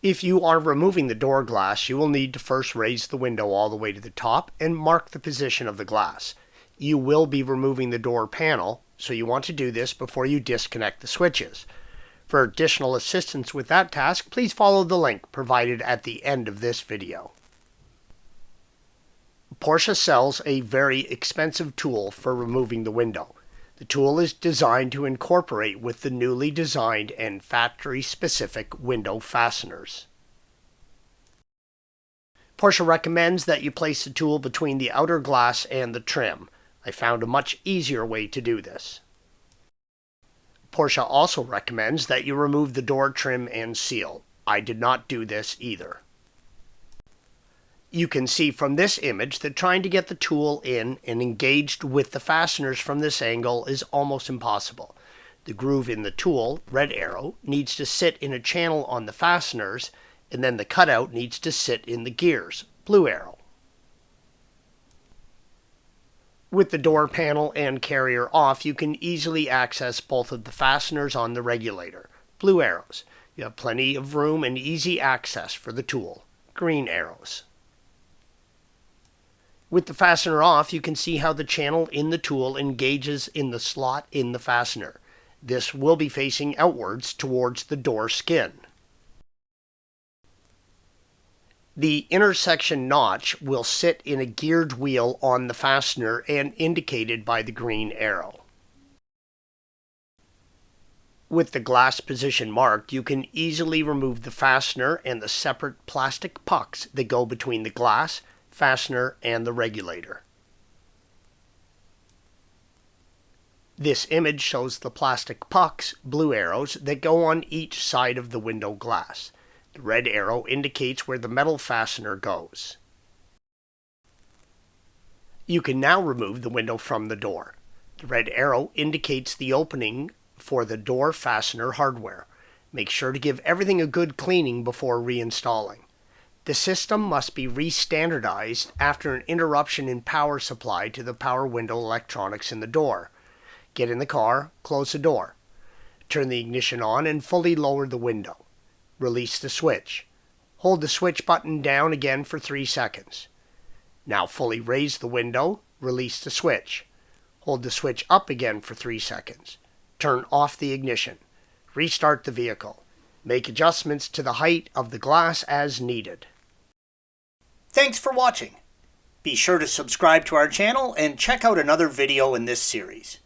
If you are removing the door glass, you will need to first raise the window all the way to the top and mark the position of the glass. You will be removing the door panel, so you want to do this before you disconnect the switches. For additional assistance with that task, please follow the link provided at the end of this video. Porsche sells a very expensive tool for removing the window. The tool is designed to incorporate with the newly designed and factory-specific window fasteners. Porsche recommends that you place the tool between the outer glass and the trim. I found a much easier way to do this. Porsche also recommends that you remove the door trim and seal. I did not do this either. You can see from this image that trying to get the tool in and engaged with the fasteners from this angle is almost impossible. The groove in the tool, red arrow, needs to sit in a channel on the fasteners, and then the cutout needs to sit in the gears, blue arrow. With the door panel and carrier off, you can easily access both of the fasteners on the regulator, blue arrows. You have plenty of room and easy access for the tool, green arrows. With the fastener off, you can see how the channel in the tool engages in the slot in the fastener. This will be facing outwards towards the door skin. The intersection notch will sit in a geared wheel on the fastener and indicated by the green arrow. With the glass position marked, you can easily remove the fastener and the separate plastic pucks that go between the glass, fastener, and the regulator. This image shows the plastic pucks, blue arrows, that go on each side of the window glass. The red arrow indicates where the metal fastener goes. You can now remove the window from the door. The red arrow indicates the opening for the door fastener hardware. Make sure to give everything a good cleaning before reinstalling. The system must be re-standardized after an interruption in power supply to the power window electronics in the door. Get in the car, close the door. Turn the ignition on and fully lower the window. Release the switch. Hold the switch button down again for 3 seconds. Now fully raise the window, release the switch. Hold the switch up again for 3 seconds. Turn off the ignition. Restart the vehicle. Make adjustments to the height of the glass as needed. Thanks for watching. Be sure to subscribe to our channel and check out another video in this series.